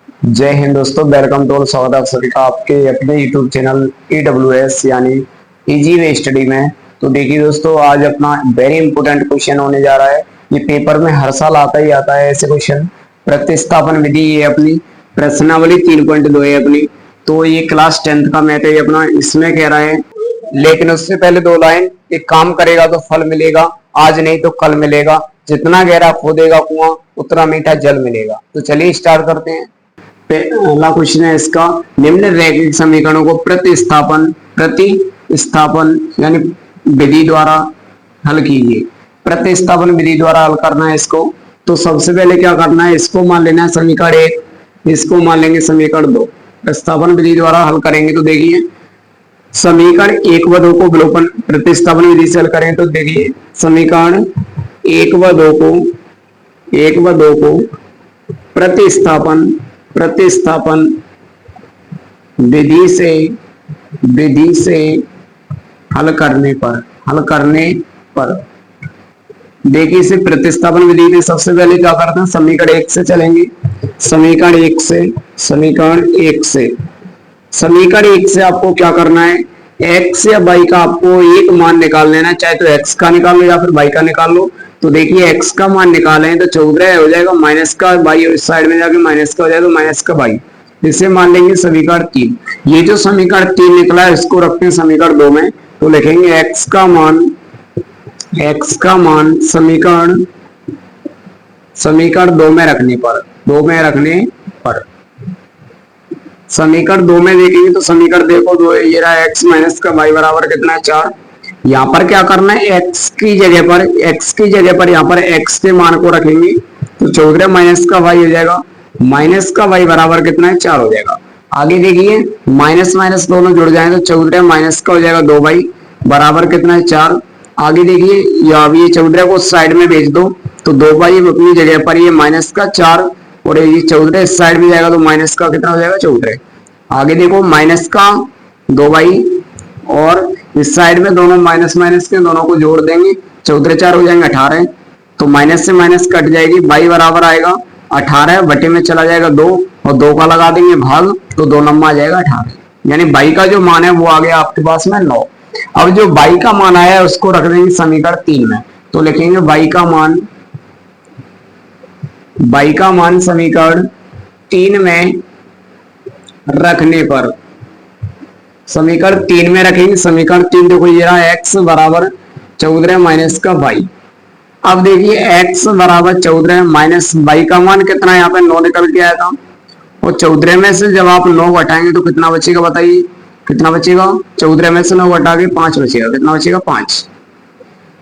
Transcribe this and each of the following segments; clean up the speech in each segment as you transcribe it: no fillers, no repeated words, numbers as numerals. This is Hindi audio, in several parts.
जय हिंद दोस्तों, वेलकम टू ऑल। स्वागत है आप सभी का आपके अपने यूट्यूब चैनल EWS यानी इजी वे स्टडी में। तो देखिए दोस्तों, आज अपना वेरी इंपॉर्टेंट क्वेश्चन होने जा रहा है। ये पेपर में हर साल आता ही आता है ऐसे क्वेश्चन। प्रतिस्थापन विधि ये अपनी प्रश्नावली 3.2 है अपनी। तो ये क्लास 10th का मैथ है अपना। इसमें कह रहा है, लेकिन उससे पहले दो लाइन, एक काम करेगा तो फल मिलेगा, आज नहीं तो कल मिलेगा, जितना गहरा खोदेगा कुआं उतना मीठा जल मिलेगा। तो चलिए स्टार्ट करते हैं। पहला क्वेश्चन है इसका, निम्न रैखिक समीकरणों को प्रतिस्थापन यानी विधि द्वारा हल कीजिए। प्रतिस्थापन विधि द्वारा हल करना है इसको। तो सबसे पहले क्या करना है, इसको मान लेना है समीकरण 1, इसको मान लेंगे समीकरण 2। प्रतिस्थापन विधि द्वारा हल करेंगे तो देखिए, समीकरण 1 व 2 को विलोपन प्रतिस्थापन विधि से हल करें तो देखिए, समीकरण 1 व 2 को प्रतिस्थापन विधि से हल करने पर देखिए, इसे प्रतिस्थापन विधि में सबसे पहले क्या करते हैं, समीकरण 1 से चलेंगे। समीकरण एक से आपको क्या करना है, x या y का आपको एक मान निकाल लेना है। चाहे तो x का निकाल लो या फिर y का निकाल लो। तो देखिए, x का मान निकालें तो 14 हो जाएगा, माइनस का y इस साइड में जाके माइनस का हो जाएगा, तो माइनस का y। इसे मान लेंगे समीकरण 3। ये जो समीकरण 3 निकला है इसको रखते हैं समीकरण 2 में। तो लिखेंगे x का मान समीकरण 2 में रखने पर समीकरण 2 में देखेंगे तो समीकरण देखो, दो ये रहा, x माइनस का y बराबर कितना है 4। यहाँ पर क्या करना है, x की जगह पर यहाँ पर x के मान को रखेंगे तो 14 माइनस का y हो जाएगा, माइनस का y बराबर कितना है 4 हो जाएगा। आगे देखिए, माइनस माइनस दोनों जुड़ जाए तो 14 माइनस का हो जाएगा 2y बराबर कितना है 4। आगे देखिए, ये 14 को साइड में भेज दो तो 2y अपनी जगह पर, ये माइनस का 4 और ये 14 इस साइड में जाएगा तो माइनस का कितना हो जाएगा 14। आगे देखो, माइनस का 2y और इस साइड में दोनों माइनस माइनस के दोनों को जोड़ देंगे, 14 4 हो जाएंगे 18। तो माइनस से माइनस कट जाएगी, y बराबर आएगा 18 बटे में चला जाएगा 2 और 2 का लगा देंगे भाग, तो 2 नंबर आ जाएगा 18। यानी y का जो मान है वो आ गया आपके पास में 9। अब जो y का मान आया है उसको रख देंगे समीकरण 3 में। तो लिखेंगे y का मान समीकरण 3 में रखने पर, समीकरण 3 में रखेंगे। समीकरण 3 देखो, ये रहा x बराबर 14 माइनस का y। अब देखिए, x बराबर 14 माइनस y का मान कितना है, यहाँ पे 9 निकल के आया था और 14 में से जब आप 9 घटाएंगे तो कितना बचेगा, बताइए कितना बचेगा। 14 में से 9 घटा के 5 बचेगा, कितना बचेगा 5।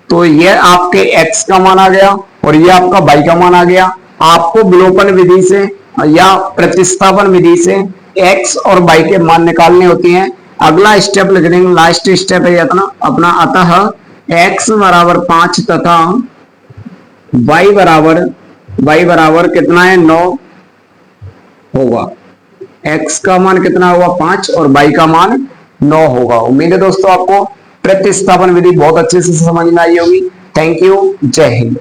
तो ये आपके x का मान आ गया और ये आपका y का मान आ गया। आपको विलोपन विधि से या प्रतिस्थापन विधि से x और y के मान निकालने होते हैं। अगला स्टेप लिख देंगे, लास्ट स्टेप है अपना। अतः x बराबर 5 तथा y बराबर कितना है 9 होगा। x का मान कितना होगा 5 और y का मान 9 होगा। उम्मीद है दोस्तों आपको प्रतिस्थापन विधि बहुत अच्छे से समझ में आई होगी। थैंक यू, जय हिंद।